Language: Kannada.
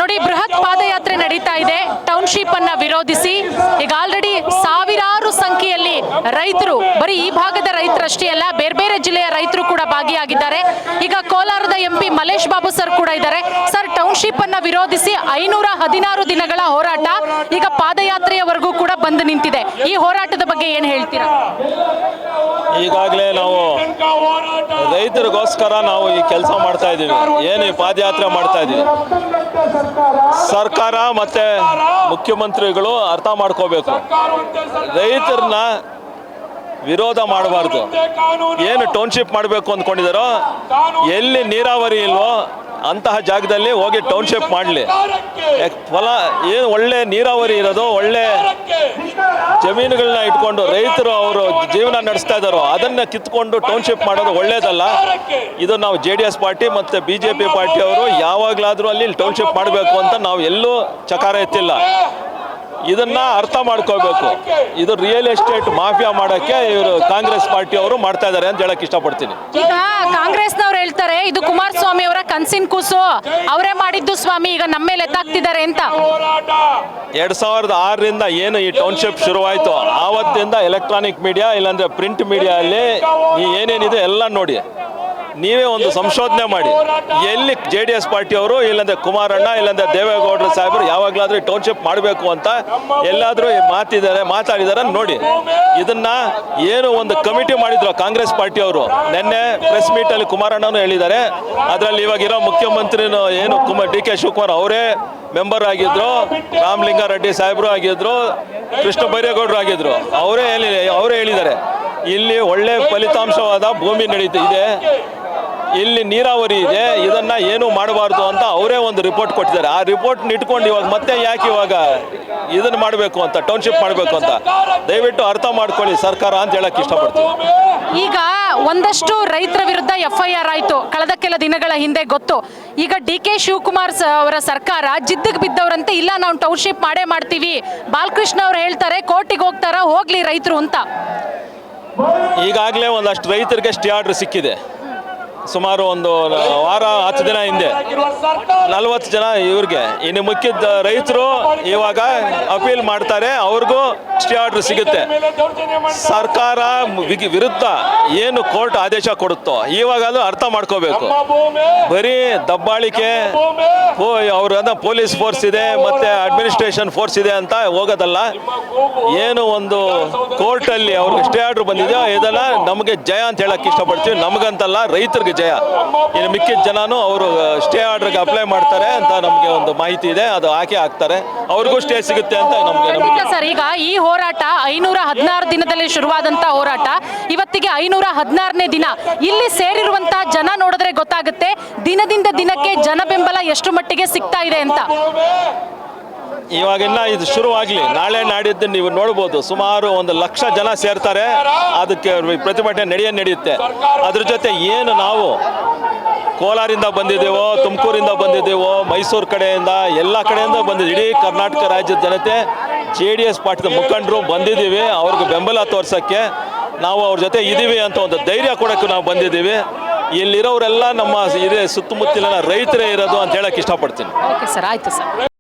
ನೋಡಿ, ಬೃಹತ್ ಪಾದಯಾತ್ರೆ ನಡೀತಾ ಇದೆ ಟೌನ್ಶಿಪ್ ಅನ್ನ ವಿರೋಧಿಸಿ. ಈಗ ಆಲ್ರೆಡಿ ಸಾವಿರಾರು ಸಂಖ್ಯೆಯಲ್ಲಿ ರೈತರು, ಬರೀ ಈ ಭಾಗದ ರೈತರಷ್ಟೇ ಅಲ್ಲ, ಬೇರೆ ಬೇರೆ ಜಿಲ್ಲೆಯ ರೈತರು ಕೂಡ ಭಾಗಿಯಾಗಿದ್ದಾರೆ. ಈಗ ಕೋಲಾರದ ಎಂಪಿ ಮಲೇಶ್ ಬಾಬು ಸರ್ ಕೂಡ ಇದ್ದಾರೆ. ಸರ್, ಟೌನ್ಶಿಪ್ ಅನ್ನ ವಿರೋಧಿಸಿ 516 ದಿನಗಳ ಹೋರಾಟ ಈಗ ಪಾದಯಾತ್ರೆಯವರೆಗೂ ಕೂಡ ಬಂದು ನಿಂತಿದೆ. ಈ ಹೋರಾಟದ ಬಗ್ಗೆ ಏನು ಹೇಳ್ತೀರಾ? ಈಗಾಗಲೇ ನಾವು ರೈತರಿಗೋಸ್ಕರ ನಾವು ಈ ಕೆಲಸ ಮಾಡ್ತಾ ಇದ್ದೀವಿ. ಏನು ಈ ಪಾದಯಾತ್ರೆ ಮಾಡ್ತಾ ಇದ್ದೀವಿ, ಸರ್ಕಾರ ಮತ್ತೆ ಮುಖ್ಯಮಂತ್ರಿಗಳು ಅರ್ಥ ಮಾಡ್ಕೋಬೇಕು. ರೈತರನ್ನ ವಿರೋಧ ಮಾಡಬಾರ್ದು. ಏನು ಟೌನ್ಶಿಪ್ ಮಾಡಬೇಕು ಅಂದ್ಕೊಂಡಿದ್ದಾರೋ, ಎಲ್ಲಿ ನೀರಾವರಿ ಇಲ್ವೋ ಅಂತಹ ಜಾಗದಲ್ಲಿ ಹೋಗಿ ಟೌನ್ಶಿಪ್ ಮಾಡಲಿ. ಫಲ ಏನು ಒಳ್ಳೆ ನೀರಾವರಿ ಇರೋದು, ಒಳ್ಳೆ ಜಮೀನುಗಳನ್ನ ಇಟ್ಕೊಂಡು ರೈತರು ಅವರು ಜೀವನ ನಡೆಸ್ತಾ ಇದ್ದಾರೋ ಅದನ್ನು ಕಿತ್ಕೊಂಡು ಟೌನ್ಶಿಪ್ ಮಾಡೋದು ಒಳ್ಳೇದಲ್ಲ. ಇದು ನಾವು JDS ಪಾರ್ಟಿ ಮತ್ತು BJP ಪಾರ್ಟಿಯವರು ಯಾವಾಗಲಾದರೂ ಅಲ್ಲಿ ಟೌನ್ಶಿಪ್ ಮಾಡಬೇಕು ಅಂತ ನಾವು ಎಲ್ಲೂ ಚಕಾರ ಎತ್ತಿಲ್ಲ. ಇದನ್ನ ಅರ್ಥ ಮಾಡ್ಕೋಬೇಕು. ಇದು ರಿಯಲ್ ಎಸ್ಟೇಟ್ ಮಾಫಿಯಾ ಮಾಡಕ್ಕೆ ಇವರು ಕಾಂಗ್ರೆಸ್ ಪಾರ್ಟಿಯವರು ಮಾಡ್ತಾ ಇದ್ದಾರೆ ಅಂತ ಹೇಳಕ್ ಇಷ್ಟಪಡ್ತೀನಿ. ಈಗ ಕಾಂಗ್ರೆಸ್ನವ್ರು ಹೇಳ್ತಾರೆ ಇದು ಕುಮಾರಸ್ವಾಮಿ ಅವರ ಕನ್ಸಿನ ಕೂಸು, ಅವರೇ ಮಾಡಿದ್ದು ಸ್ವಾಮಿ, ಈಗ ನಮ್ಮ ಮೇಲೆ ಎತ್ತಾಗ್ತಿದ್ದಾರೆ ಅಂತ. 2006ರಿಂದ ಏನು ಈ ಟೌನ್ಶಿಪ್ ಶುರುವಾಯಿತು ಆವತ್ತಿಂದ ಎಲೆಕ್ಟ್ರಾನಿಕ್ ಮೀಡಿಯಾ ಇಲ್ಲಾಂದ್ರೆ ಪ್ರಿಂಟ್ ಮೀಡಿಯಾ ಅಲ್ಲಿ ಏನೇನಿದೆ ಎಲ್ಲ ನೋಡಿ, ನೀವೇ ಒಂದು ಸಂಶೋಧನೆ ಮಾಡಿ. ಎಲ್ಲಿ JDS ಪಾರ್ಟಿಯವರು ಇಲ್ಲಾಂದ್ರೆ ಕುಮಾರಣ್ಣ ಇಲ್ಲಾಂದ್ರೆ ದೇವೇಗೌಡರು ಸಾಹೇಬರು ಯಾವಾಗಲಾದ್ರೂ ಟೌನ್ಶಿಪ್ ಮಾಡಬೇಕು ಅಂತ ಎಲ್ಲಾದರೂ ಮಾತಾಡಿದಾರೆ ನೋಡಿ. ಇದನ್ನ ಏನು ಒಂದು ಕಮಿಟಿ ಮಾಡಿದ್ರು ಕಾಂಗ್ರೆಸ್ ಪಾರ್ಟಿಯವರು. ನಿನ್ನೆ ಪ್ರೆಸ್ ಮೀಟಲ್ಲಿ ಕುಮಾರಣ್ಣನೂ ಹೇಳಿದ್ದಾರೆ. ಅದರಲ್ಲಿ ಇವಾಗಿರೋ ಮುಖ್ಯಮಂತ್ರಿನೂ ಏನು DK ಶಿವಕುಮಾರ್ ಅವರೇ ಮೆಂಬರ್ ಆಗಿದ್ರು, ರಾಮಲಿಂಗಾರೆಡ್ಡಿ ಸಾಹೇಬರು ಆಗಿದ್ರು, ಕೃಷ್ಣ ಬೈರೇಗೌಡರು ಆಗಿದ್ರು. ಅವರೇ ಹೇಳಿದ್ದಾರೆ ಇಲ್ಲಿ ಒಳ್ಳೆ ಫಲಿತಾಂಶವಾದ ಭೂಮಿ ನಡೀತಿದೆ, ಇಲ್ಲಿ ನೀರಾವರಿ ಇದೆ, ಇದನ್ನ ಏನು ಮಾಡಬಾರ್ದು ಅಂತ ಅವರೇ ಒಂದು ರಿಪೋರ್ಟ್ ಕೊಟ್ಟಿದ್ದಾರೆ. ಆ ರಿಪೋರ್ಟ್ ಇಟ್ಕೊಂಡು ಇವಾಗ ಯಾಕೆ ಇದನ್ನ ಮಾಡಬೇಕು ಅಂತ, ಟೌನ್ಶಿಪ್ ಮಾಡಬೇಕು ಅಂತ ದಯವಿಟ್ಟು ಅರ್ಥ ಮಾಡ್ಕೊಳ್ಳಿ ಸರ್ಕಾರ ಅಂತ ಹೇಳಕ್ ಇಷ್ಟಪಡ್ತೀನಿ. ಈಗ ಒಂದಷ್ಟು ರೈತರ ವಿರುದ್ಧ FIR ಆಯ್ತು ಕಳೆದ ಕೆಲ ದಿನಗಳ ಹಿಂದೆ, ಗೊತ್ತು. ಈಗ DK ಶಿವಕುಮಾರ್ ಅವರ ಸರ್ಕಾರ ಜಿದ್ದಿಗೆ ಬಿದ್ದವರಂತೆ, ಇಲ್ಲ ನಾವು ಟೌನ್ಶಿಪ್ ಮಾಡೇ ಮಾಡ್ತೀವಿ. ಬಾಲಕೃಷ್ಣ ಅವ್ರು ಹೇಳ್ತಾರೆ ಕೋರ್ಟಿಗೆ ಹೋಗ್ತಾರ, ಹೋಗ್ಲಿ ರೈತರು ಅಂತ. ಈಗಾಗಲೇ ಒಂದಷ್ಟು ರೈತರಿಗೆ ಸ್ಟೇ ಆರ್ಡರ್ ಸಿಕ್ಕಿದೆ. ಸುಮಾರು ಒಂದು ವಾರ 10 ದಿನ ಹಿಂದೆ 40 ಜನ ಇವ್ರಿಗೆ. ಇನ್ನು ಮುಖ್ಯದ ರೈತರು ಇವಾಗ ಅಪೀಲ್ ಮಾಡ್ತಾರೆ, ಅವ್ರಿಗೂ ಸ್ಟೇ ಆರ್ಡರ್ ಸಿಗುತ್ತೆ. ಸರ್ಕಾರ ವಿರುದ್ಧ ಏನು ಕೋರ್ಟ್ ಆದೇಶ ಕೊಡುತ್ತೋ ಇವಾಗ ಅದು ಅರ್ಥ ಮಾಡ್ಕೋಬೇಕು. ಬರೀ ದಬ್ಬಾಳಿಕೆ, ಅವ್ರ ಪೊಲೀಸ್ ಫೋರ್ಸ್ ಇದೆ ಮತ್ತೆ ಅಡ್ಮಿನಿಸ್ಟ್ರೇಷನ್ ಫೋರ್ಸ್ ಇದೆ ಅಂತ ಹೋಗೋದಲ್ಲ. ಏನು ಒಂದು ಕೋರ್ಟಲ್ಲಿ ಅವ್ರಿಗೆ ಸ್ಟೇ ಆರ್ಡರ್ ಬಂದಿದೆಯೋ ಇದೆಲ್ಲ ನಮಗೆ ಜಯ ಅಂತ ಹೇಳಕ್ ಇಷ್ಟಪಡ್ತೀವಿ. ನಮಗಂತಲ್ಲ, ರೈತರಿಗೆ ಜಯ. ಇನ್ನು ಮಿಕ್ಕಿದ ಜನನು ಅವರು ಸ್ಟೇ ಆರ್ಡರ್ಗೆ ಅಪ್ಲೈ ಮಾಡ್ತಾರೆ ಅಂತ ನಮಗೆ ಒಂದು ಮಾಹಿತಿ ಇದೆ. ಅದು ಹಾಕ್ತಾರೆ, ಅವ್ರಿಗೂ ಸ್ಟೇ ಸಿಗುತ್ತೆ ಅಂತ ನಮಗೆ. ಸರ್, ಈಗ ಈ ಹೋರಾಟ 516 ದಿನದಲ್ಲಿ ಶುರುವಾದಂತ ಹೋರಾಟ ಇವತ್ತಿಗೆ 516ನೇ ದಿನ. ಇಲ್ಲಿ ಸೇರಿರುವಂತಹ ಜನ ನೋಡಿದ್ರೆ ಗೊತ್ತಾಗುತ್ತೆ ದಿನದಿಂದ ದಿನಕ್ಕೆ ಜನ ಬೆಂಬಲ ಎಷ್ಟು ಮಟ್ಟಿಗೆ ಸಿಗ್ತಾ ಇದೆ ಅಂತ. ಇವಾಗಿನ್ನ ಇದು ಶುರುವಾಗಲಿ, ನಾಳೆ ನಾಡಿದ್ದು ನೀವು ನೋಡ್ಬೋದು ಸುಮಾರು 1 ಲಕ್ಷ ಜನ ಸೇರ್ತಾರೆ. ಅದಕ್ಕೆ ಪ್ರತಿಭಟನೆ ನಡೆಯುತ್ತೆ. ಅದ್ರ ಜೊತೆ ಏನು ನಾವು ಕೋಲಾರಿಂದ ಬಂದಿದ್ದೇವೋ, ತುಮಕೂರಿಂದ ಬಂದಿದ್ದೇವೋ, ಮೈಸೂರು ಕಡೆಯಿಂದ, ಎಲ್ಲ ಕಡೆಯಿಂದ ಬಂದಿದ್ದೀವಿ. ಇಡೀ ಕರ್ನಾಟಕ ರಾಜ್ಯದ ಜನತೆ JDS ಪಾರ್ಟಿದ ಮುಖಂಡರು ಬಂದಿದ್ದೀವಿ. ಅವ್ರಿಗೆ ಬೆಂಬಲ ತೋರ್ಸೋಕ್ಕೆ, ನಾವು ಅವ್ರ ಜೊತೆ ಇದ್ದೀವಿ ಅಂತ ಒಂದು ಧೈರ್ಯ ಕೊಡೋಕ್ಕೆ ನಾವು ಬಂದಿದ್ದೀವಿ. ಇಲ್ಲಿರೋರೆಲ್ಲ ನಮ್ಮ ಸುತ್ತಮುತ್ತಲಿನ ರೈತರೇ ಇರೋದು ಅಂತ ಹೇಳಕ್ಕೆ ಇಷ್ಟಪಡ್ತೀನಿ. ಓಕೆ ಸರ್, ಆಯ್ತು ಸರ್.